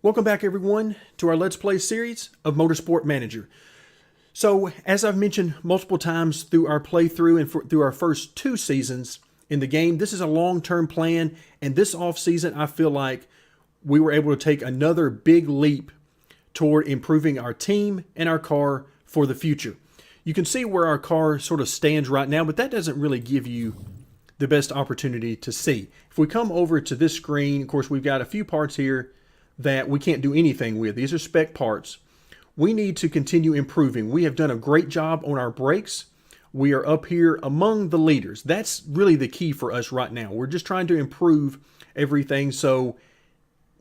Welcome back, everyone, to our Let's Play series of Motorsport Manager. So, as I've mentioned multiple times through our playthrough and through our first 2 seasons in the game, this is a long-term plan, and this off-season I feel like we were able to take another big leap toward improving our team and our car for the future. You can see where our car sort of stands right now, but that doesn't really give you the best opportunity to see. If we come over to this screen, of course, we've got a few parts here that we can't do anything with. These are spec parts. We need to continue improving. We have done a great job on our brakes. We are up here among the leaders. That's really the key for us right now. We're just trying to improve everything. So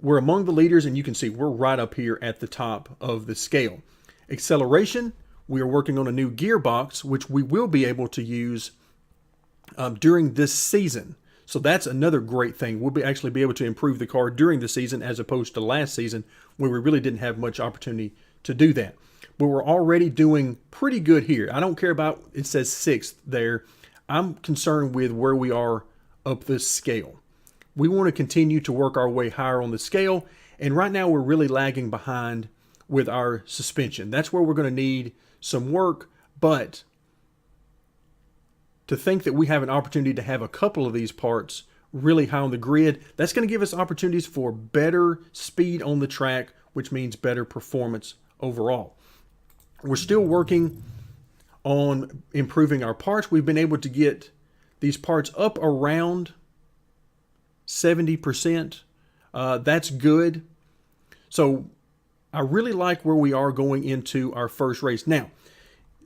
we're among the leaders, and you can see we're right up here at the top of the scale. Acceleration, we are working on a new gearbox, which we will be able to use during this season. So that's another great thing. We'll actually be able to improve the car during the season as opposed to last season where we really didn't have much opportunity to do that. But we're already doing pretty good here. I don't care about, it says 6th there. I'm concerned with where we are up this scale. We want to continue to work our way higher on the scale. And right now we're really lagging behind with our suspension. That's where we're going to need some work. But to think that we have an opportunity to have a couple of these parts really high on the grid, that's going to give us opportunities for better speed on the track, which means better performance overall. We're still working on improving our parts. We've been able to get these parts up around 70%. That's good. So I really like where we are going into our first race. Now,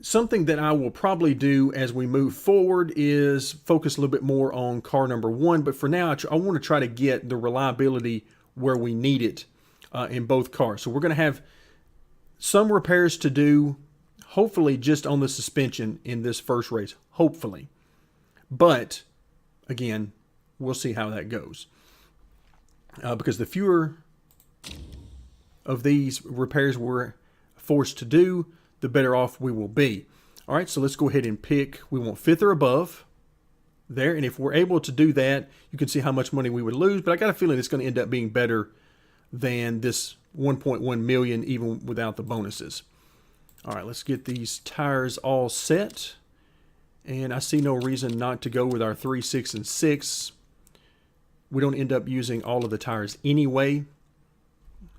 something that I will probably do as we move forward is focus a little bit more on car number 1. But for now, I want to try to get the reliability where we need it in both cars. So we're going to have some repairs to do, hopefully just on the suspension in this first race. Hopefully. But, again, we'll see how that goes. Because the fewer of these repairs we're forced to do, the better off we will be. All right, so let's go ahead and pick, we want 5th or above there. And if we're able to do that, you can see how much money we would lose. But I got a feeling it's going to end up being better than this 1.1 million even without the bonuses. All right, let's get these tires all set. And I see no reason not to go with our 3, 6, and 6. We don't end up using all of the tires anyway.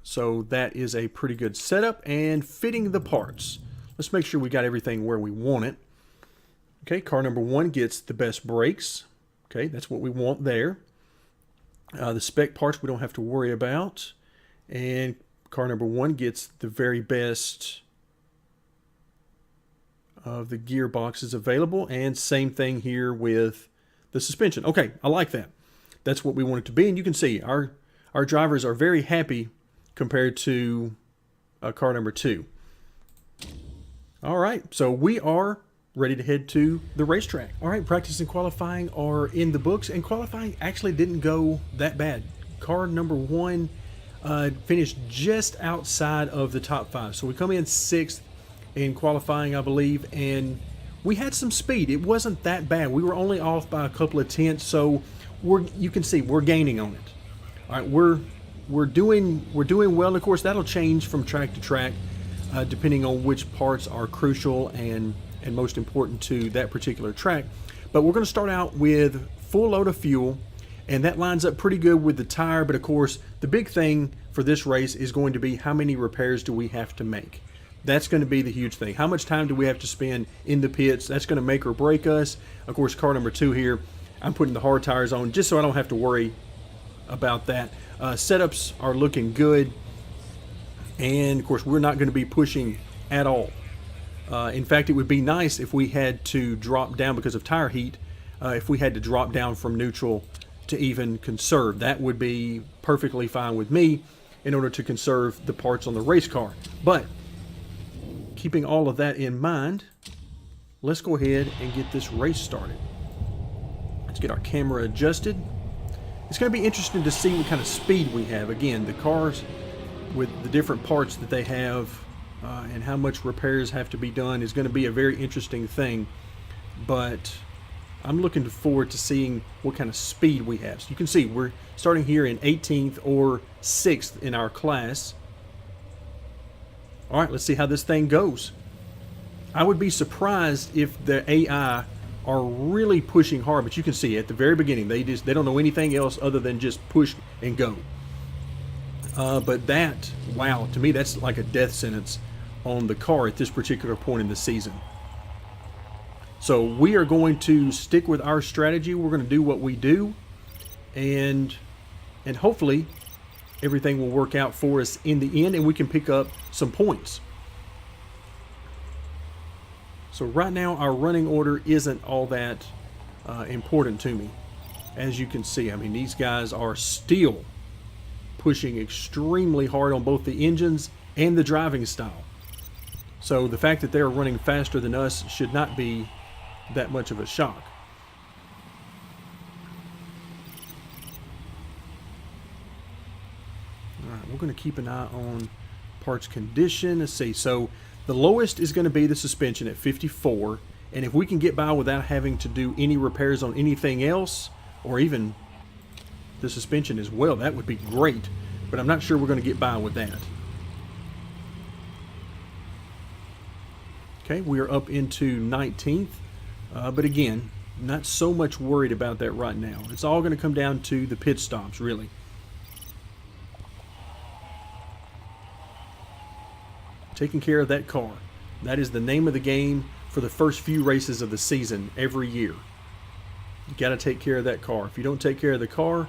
So that is a pretty good setup. And fitting the parts. Let's make sure we got everything where we want it. Okay, car number 1 gets the best brakes. Okay, that's what we want there. The spec parts we don't have to worry about. And car number 1 gets the very best of the gearboxes available. And same thing here with the suspension. Okay, I like that. That's what we want it to be. And you can see our drivers are very happy compared to car number 2. All right, so we are ready to head to the racetrack. All right, practice and qualifying are in the books, and qualifying actually didn't go that bad. Car number 1 finished just outside of the top 5. So we come in 6th in qualifying, I believe, and we had some speed. It wasn't that bad. We were only off by a couple of tenths, so you can see we're gaining on it. All right, we're doing well. Of course, that'll change from track to track, depending on which parts are crucial and most important to that particular track. But we're going to start out with full load of fuel, and that lines up pretty good with the tire. But of course, the big thing for this race is going to be how many repairs do we have to make. That's going to be the huge thing. How much time do we have to spend in the pits? That's going to make or break us. Of course, car number 2 here, I'm putting the hard tires on just so I don't have to worry about that. Setups are looking good, and of course we're not going to be pushing at all. In fact, it would be nice if we had to drop down because of tire heat, if we had to drop down from neutral to even conserve. That would be perfectly fine with me in order to conserve the parts on the race car. But keeping all of that in mind, let's go ahead and get this race started. Let's get our camera adjusted. It's going to be interesting to see what kind of speed we have. Again, the cars with the different parts that they have and how much repairs have to be done is going to be a very interesting thing. But I'm looking forward to seeing what kind of speed we have. So you can see we're starting here in 18th or 6th in our class. All right, let's see how this thing goes. I would be surprised if the AI are really pushing hard, but you can see at the very beginning they don't know anything else other than just push and go. But that, wow, to me that's like a death sentence on the car at this particular point in the season. So we are going to stick with our strategy. We're going to do what we do, and hopefully everything will work out for us in the end, and we can pick up some points. So right now our running order isn't all that important to me. As you can see, I mean, these guys are still pushing extremely hard on both the engines and the driving style. So the fact that they're running faster than us should not be that much of a shock. All right, we're going to keep an eye on parts condition. Let's see. So the lowest is going to be the suspension at 54, and if we can get by without having to do any repairs on anything else, or even the suspension as well, that would be great, but I'm not sure we're going to get by with that. Okay, we are up into 19th, but again, not so much worried about that right now. It's all going to come down to the pit stops, really. Taking care of that car. That is the name of the game for the first few races of the season every year. You got to take care of that car. If you don't take care of the car,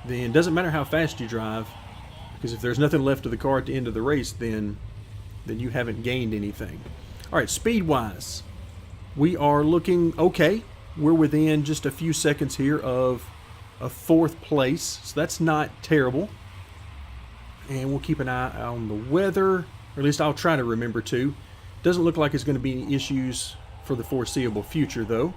then it doesn't matter how fast you drive, because if there's nothing left of the car at the end of the race, then you haven't gained anything. All right, speed-wise, we are looking okay. We're within just a few seconds here of a 4th place, so that's not terrible. And we'll keep an eye on the weather, or at least I'll try to remember to. Doesn't look like it's going to be any issues for the foreseeable future, though.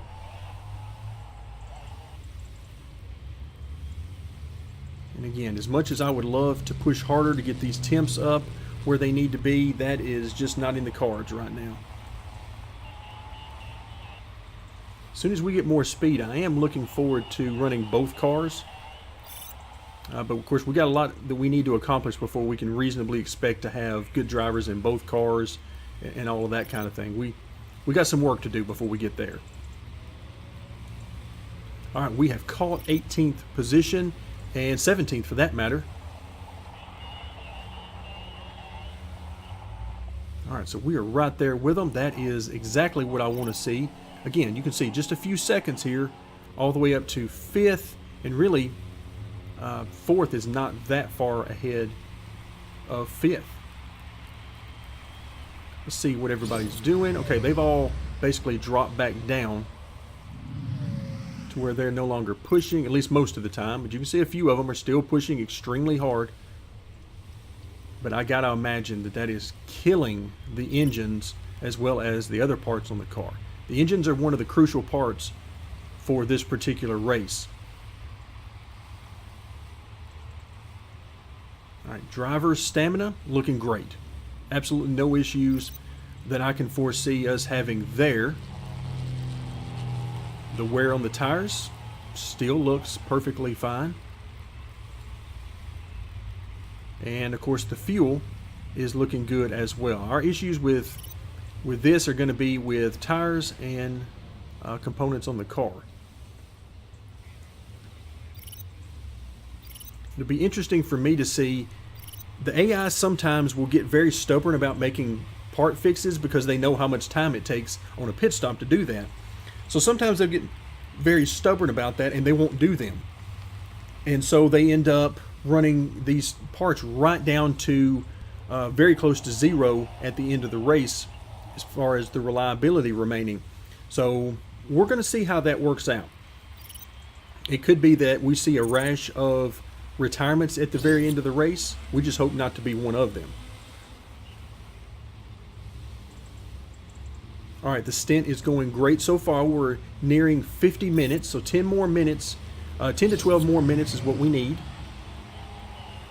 And again, as much as I would love to push harder to get these temps up where they need to be, that is just not in the cards right now. As soon as we get more speed, I am looking forward to running both cars. But of course, we got a lot that we need to accomplish before we can reasonably expect to have good drivers in both cars and all of that kind of thing. We got some work to do before we get there. All right, we have caught 18th position, and 17th for that matter. All right, so we are right there with them. That is exactly what I want to see. Again, you can see just a few seconds here, all the way up to 5th, and really 4th is not that far ahead of 5th. Let's see what everybody's doing. Okay, they've all basically dropped back down to where they're no longer pushing, at least most of the time. But you can see a few of them are still pushing extremely hard. But I gotta imagine that that is killing the engines as well as the other parts on the car. The engines are one of the crucial parts for this particular race. All right, driver's stamina looking great. Absolutely no issues that I can foresee us having there. The wear on the tires still looks perfectly fine. And of course the fuel is looking good as well. Our issues with this are going to be with tires and components on the car. It'll be interesting for me to see. The AI sometimes will get very stubborn about making part fixes because they know how much time it takes on a pit stop to do that. So sometimes they'll get very stubborn about that and they won't do them. And so they end up running these parts right down to very close to 0 at the end of the race as far as the reliability remaining. So we're going to see how that works out. It could be that we see a rash of retirements at the very end of the race. We just hope not to be one of them. All right, the stint is going great so far. We're nearing 50 minutes, so 10 more minutes, 10 to 12 more minutes is what we need.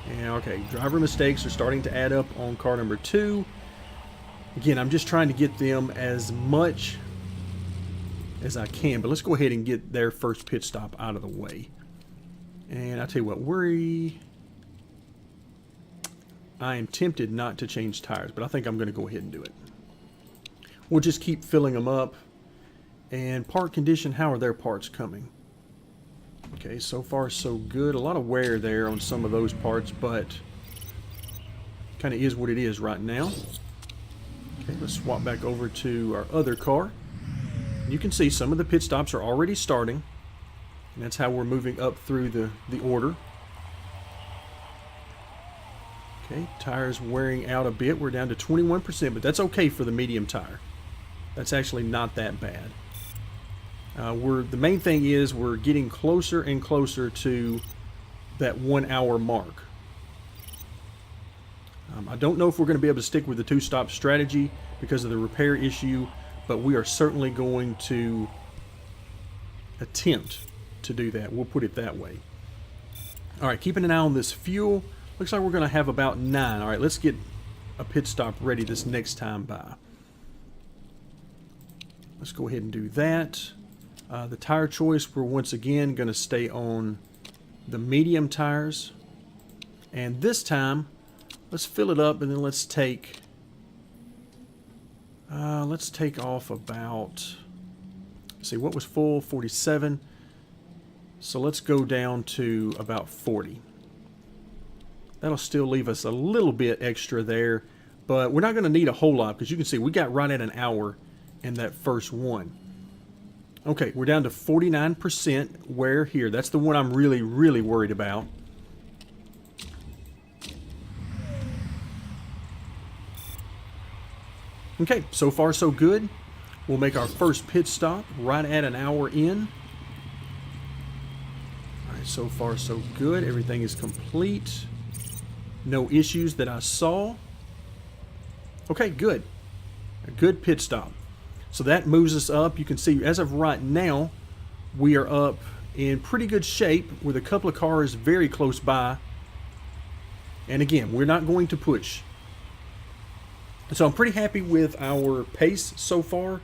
And okay, driver mistakes are starting to add up on car number 2. Again, I'm just trying to get them as much as I can. But let's go ahead and get their first pit stop out of the way. And I tell you what, I am tempted not to change tires, but I think I'm going to go ahead and do it. We'll just keep filling them up. And part condition, how are their parts coming? Okay, so far so good. A lot of wear there on some of those parts, but kind of is what it is right now. Okay, let's swap back over to our other car. You can see some of the pit stops are already starting. And that's how we're moving up through the order. Okay, tires wearing out a bit. We're down to 21%, but that's okay for the medium tire. That's actually not that bad. The main thing is we're getting closer and closer to that 1 hour mark. I don't know if we're going to be able to stick with the two-stop strategy because of the repair issue, but we are certainly going to attempt to do that. We'll put it that way. All right, keeping an eye on this fuel. Looks like we're going to have about 9. All right, let's get a pit stop ready this next time by. Let's go ahead and do that. The tire choice, we're once again going to stay on the medium tires. And this time, let's fill it up and then let's take off about, let's see, what was full? 47. So let's go down to about 40. That'll still leave us a little bit extra there, but we're not going to need a whole lot because you can see we got right at an hour in that first one. Okay, we're down to 49% wear here. That's the one I'm really, really worried about. Okay, so far so good. We'll make our first pit stop right at an hour in. All right, so far so good. Everything is complete. No issues that I saw. Okay, good. A good pit stop. So that moves us up. You can see as of right now, we are up in pretty good shape with a couple of cars very close by. And again, we're not going to push. So I'm pretty happy with our pace so far,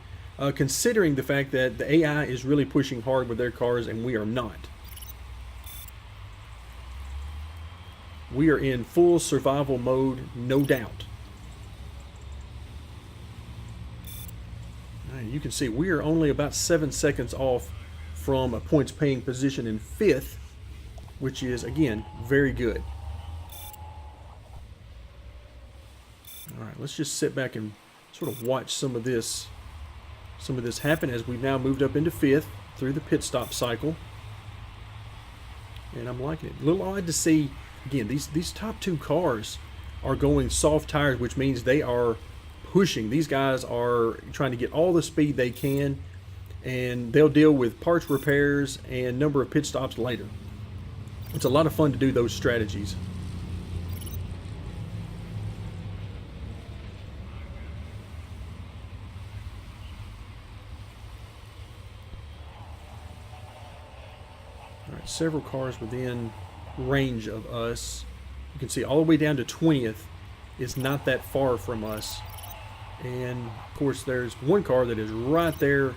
considering the fact that the AI is really pushing hard with their cars and we are not. We are in full survival mode, no doubt. You can see we are only about 7 seconds off from a points paying position in 5th, which is, again, very good. All right, let's just sit back and sort of watch some of this happen as we've now moved up into 5th through the pit stop cycle. And I'm liking it. A little odd to see, again, these top 2 cars are going soft tires, which means they are pushing. These guys are trying to get all the speed they can, and they'll deal with parts repairs and number of pit stops later. It's a lot of fun to do those strategies. All right, several cars within range of us. You can see all the way down to 20th is not that far from us. And of course there's one car that is right there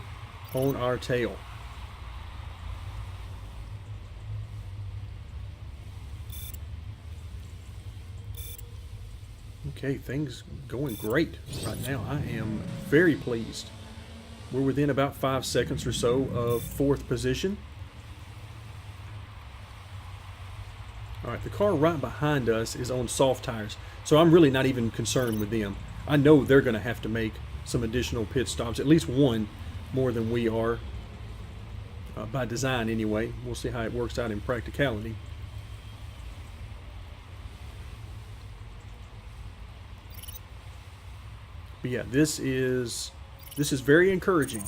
on our tail. Okay, things going great right now. I am very pleased. We're within about 5 seconds or so of 4th position. All right, the car right behind us is on soft tires, so I'm really not even concerned with them. I know they're going to have to make some additional pit stops, at least one more than we are, by design anyway. We'll see how it works out in practicality. But yeah, this is very encouraging.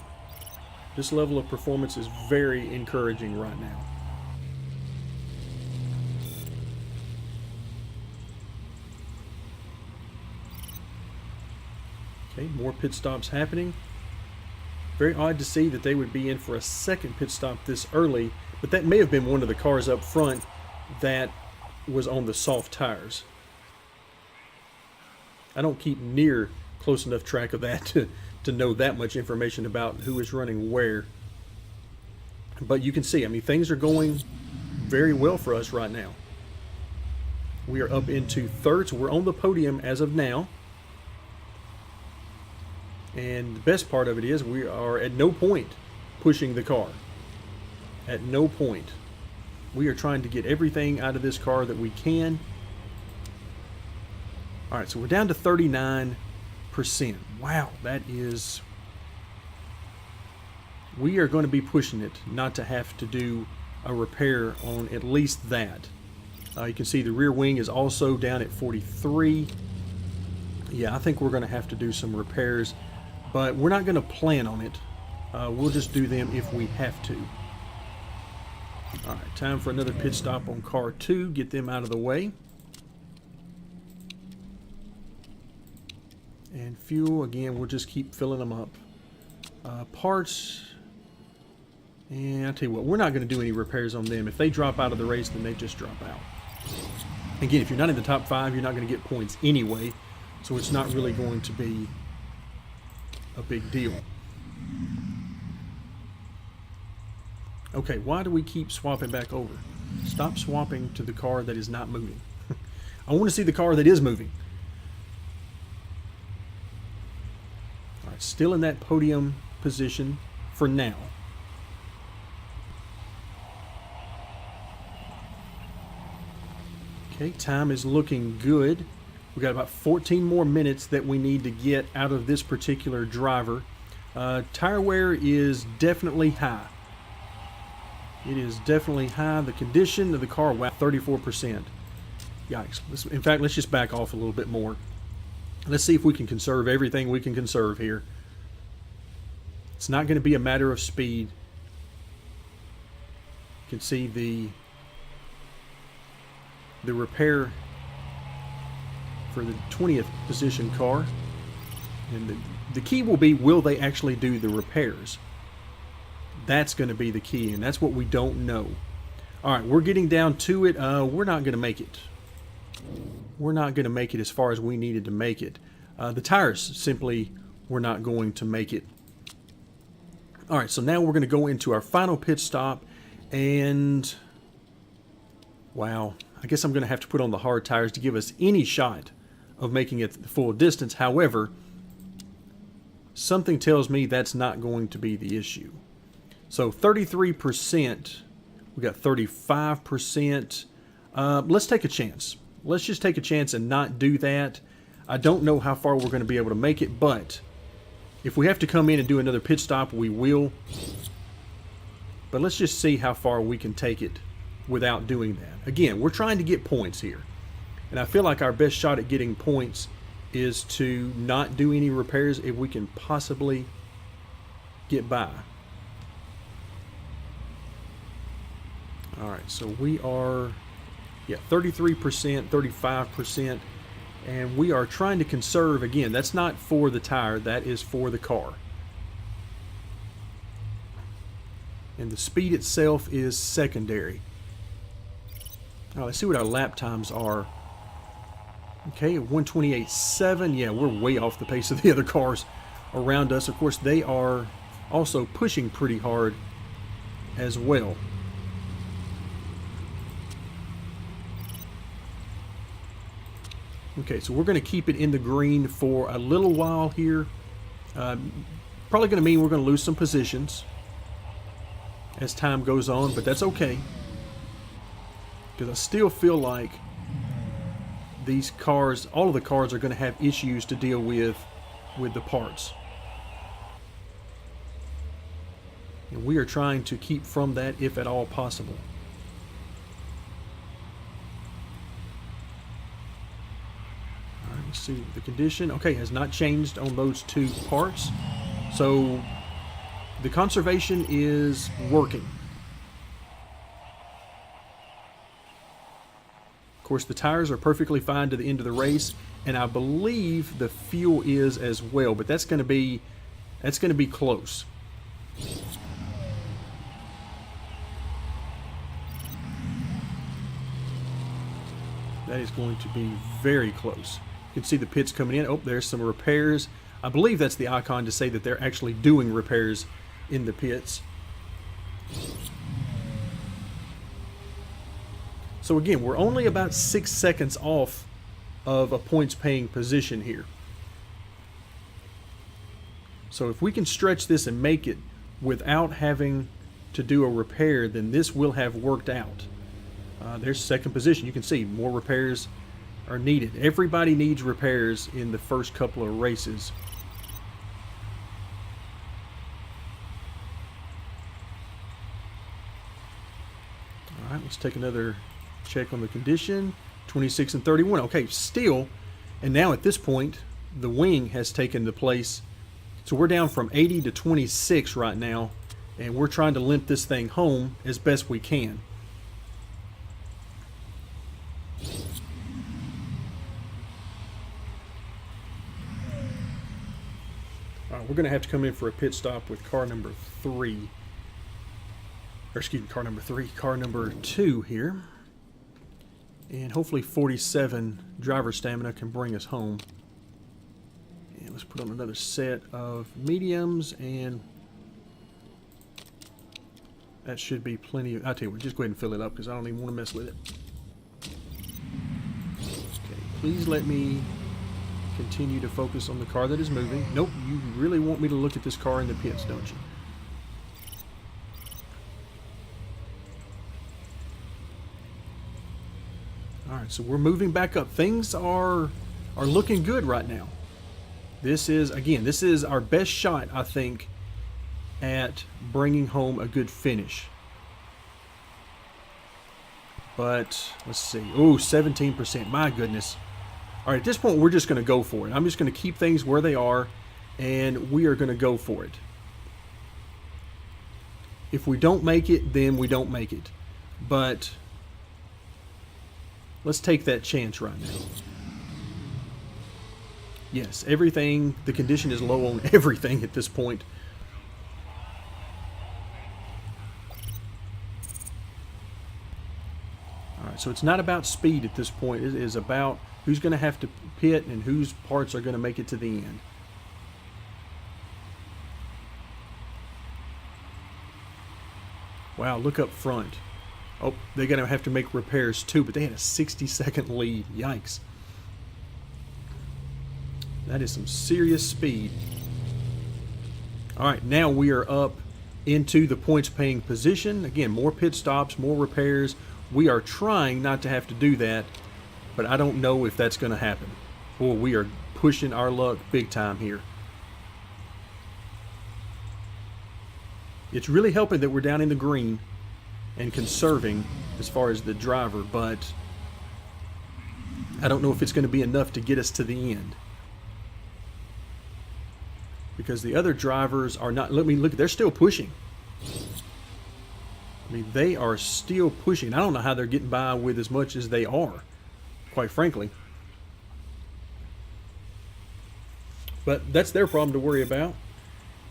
This level of performance is very encouraging right now. Okay, more pit stops happening. Very odd to see that they would be in for a second pit stop this early, but that may have been one of the cars up front that was on the soft tires. I don't keep near close enough track of that to know that much information about who is running where. But you can see, I mean, things are going very well for us right now. We are up into third, so we're on the podium as of now. And the best part of it is we are at no point pushing the car. At no point. We are trying to get everything out of this car that we can. All right, so we're down to 39%. Wow, that is... We are going to be pushing it not to have to do a repair on at least that. You can see the rear wing is also down at 43. Yeah, I think we're going to have to do some repairs, but we're not going to plan on it. We'll just do them if we have to. All right, time for another pit stop on car 2. Get them out of the way. And fuel, again, we'll just keep filling them up. Parts, and I'll tell you what, we're not going to do any repairs on them. If they drop out of the race, then they just drop out. Again, if you're not in the top 5, you're not going to get points anyway, so it's not really going to be a big deal. Okay, why do we keep swapping back over? Stop swapping to the car that is not moving. I want to see the car that is moving. All right, still in that podium position for now. Okay, time is looking good. We got about 14 more minutes that we need to get out of this particular driver. Tire wear is definitely high. It is definitely high. The condition of the car, wow, 34%. Yikes. In fact, let's just back off a little bit more. Let's see if we can conserve everything we can conserve here. It's not going to be a matter of speed. You can see the repair for the 20th position car. And the key will be, will they actually do the repairs? That's going to be the key, and that's what we don't know. All right, we're getting down to it. We're not going to make it. We're not going to make it as far as we needed to make it. The tires simply were not going to make it. All right, so now we're going to go into our final pit stop, and wow, I guess I'm going to have to put on the hard tires to give us any shot of making it the full distance. However, something tells me that's not going to be the issue. So 33%, we got 35%. Let's take a chance. Let's just take a chance and not do that. I don't know how far we're going to be able to make it, but if we have to come in and do another pit stop, we will. But let's just see how far we can take it without doing that. Again, we're trying to get points here. And I feel like our best shot at getting points is to not do any repairs if we can possibly get by. All right, so we are, 33%, 35%, and we are trying to conserve. Again, that's not for the tire, that is for the car. And the speed itself is secondary. All right, let's see what our lap times are. Okay, 128.7. Yeah, we're way off the pace of the other cars around us. Of course, they are also pushing pretty hard as well. Okay, so we're going to keep it in the green for a little while here. Probably going to mean we're going to lose some positions as time goes on, but that's okay. Because I still feel like these cars, all of the cars, are going to have issues to deal with the parts. And we are trying to keep from that if at all possible. All right, let's see the condition. Okay, has not changed on those two parts. So the conservation is working. Of course, the tires are perfectly fine to the end of the race, and I believe the fuel is as well, but that's going to be close. That is going to be very close. You can see the pits coming in. Oh, there's some repairs. I believe that's the icon to say that they're actually doing repairs in the pits. So again, we're only about 6 seconds off of a points paying position here. So if we can stretch this and make it without having to do a repair, then this will have worked out. There's second position. You can see more repairs are needed. Everybody needs repairs in the first couple of races. All right, let's take another check on the condition. 26 and 31. Okay, still, and now at this point, the wing has taken the place. So we're down from 80 to 26 right now, and we're trying to limp this thing home as best we can. All right, we're going to have to come in for a pit stop with car number 3. Or excuse me, car number 3, car number 2 here. And hopefully 47 driver stamina can bring us home. And let's put on another set of mediums, and that should be plenty of, I'll tell you what, just go ahead and fill it up because I don't even want to mess with it. Okay, please let me continue to focus on the car that is moving. Nope, you really want me to look at this car in the pits, don't you? Alright, so we're moving back up. Things are looking good right now. This is, again, this is our best shot, I think, at bringing home a good finish. But, let's see. Oh, 17%. My goodness. Alright, at this point, we're just going to go for it. I'm just going to keep things where they are, and we are going to go for it. If we don't make it, then we don't make it. But let's take that chance right now. Yes, everything, the condition is low on everything at this point. Alright, so it's not about speed at this point. It is about who's going to have to pit and whose parts are going to make it to the end. Wow, look up front. Oh, they're going to have to make repairs too, but they had a 60-second lead. Yikes. That is some serious speed. All right, now we are up into the points-paying position. Again, more pit stops, more repairs. We are trying not to have to do that, but I don't know if that's going to happen. Boy, we are pushing our luck big time here. It's really helping that we're down in the green and conserving as far as the driver, but I don't know if it's going to be enough to get us to the end. Because the other drivers are not, let me look, they're still pushing. I mean, they are still pushing. I don't know how they're getting by with as much as they are, quite frankly. But that's their problem to worry about.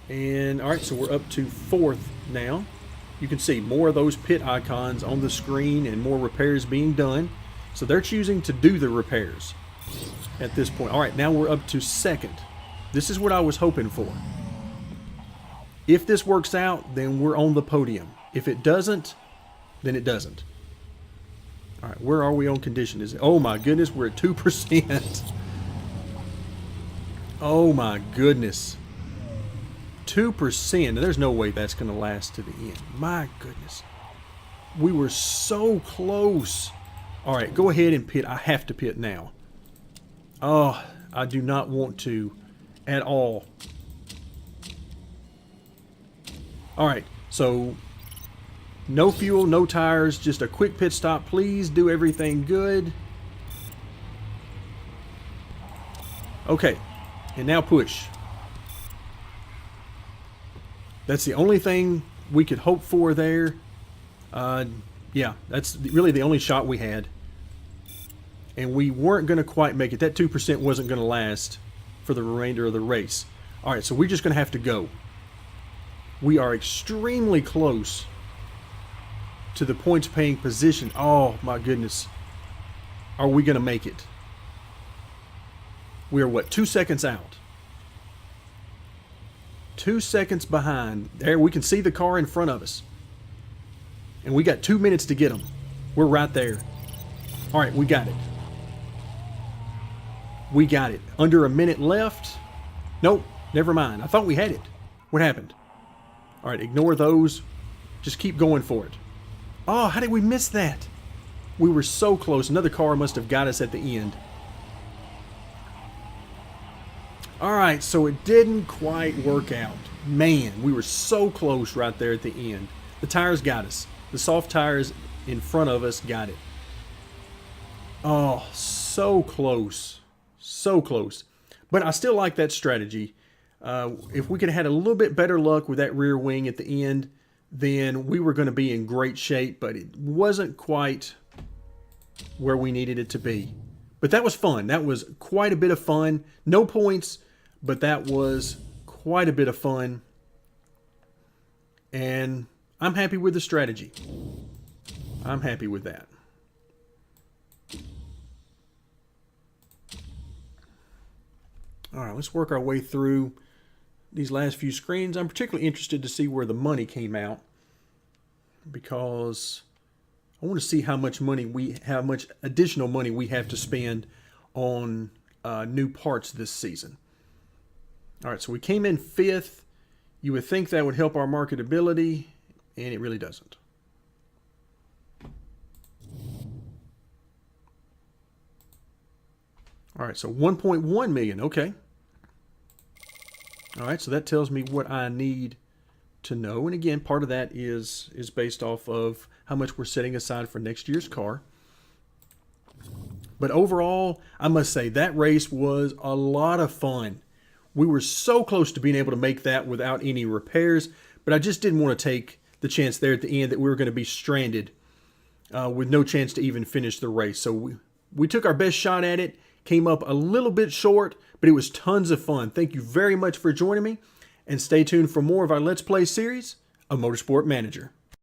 And all right, so we're up to 4th now. You can see more of those pit icons on the screen and more repairs being done. So they're choosing to do the repairs at this point. All right, now we're up to 2nd. This is what I was hoping for. If this works out, then we're on the podium. If it doesn't, then it doesn't. All right, where are we on condition? Is it? Oh my goodness, we're at 2%. Oh my goodness. 2%. There's no way that's going to last to the end. My goodness. We were so close. All right, go ahead and pit. I have to pit now. Oh, I do not want to at all. All right, so no fuel, no tires, just a quick pit stop. Please do everything good. Okay, and now push. That's the only thing we could hope for there. Yeah, that's really the only shot we had. And we weren't going to quite make it. That 2% wasn't going to last for the remainder of the race. All right, so we're just going to have to go. We are extremely close to the points-paying position. Oh, my goodness. Are we going to make it? We are, what, 2 seconds out? 2 seconds behind. There, we can see the car in front of us. And we got 2 minutes to get them. We're right there. All right, we got it. We got it. Under a minute left. Nope, never mind. I thought we had it. What happened? All right, ignore those. Just keep going for it. Oh, how did we miss that? We were so close. Another car must have got us at the end. All right, so it didn't quite work out. Man, we were so close right there at the end. The tires got us. The soft tires in front of us got it. Oh, so close. So close. But I still like that strategy. If we could have had a little bit better luck with that rear wing at the end, then we were going to be in great shape, but it wasn't quite where we needed it to be. But that was fun. That was quite a bit of fun. No points, but that was quite a bit of fun. And I'm happy with the strategy. I'm happy with that. All right, let's work our way through these last few screens. I'm particularly interested to see where the money came out, because I want to see how much additional money we have to spend on new parts this season. All right, so we came in 5th. You would think that would help our marketability, and it really doesn't. All right, so 1.1 million. Okay. All right, so that tells me what I need to know. And again, part of that is based off of how much we're setting aside for next year's car. But overall, I must say that race was a lot of fun. We were so close to being able to make that without any repairs, but I just didn't want to take the chance there at the end that we were going to be stranded with no chance to even finish the race. So we took our best shot at it, came up a little bit short, but it was tons of fun. Thank you very much for joining me, and stay tuned for more of our Let's Play series of Motorsport Manager.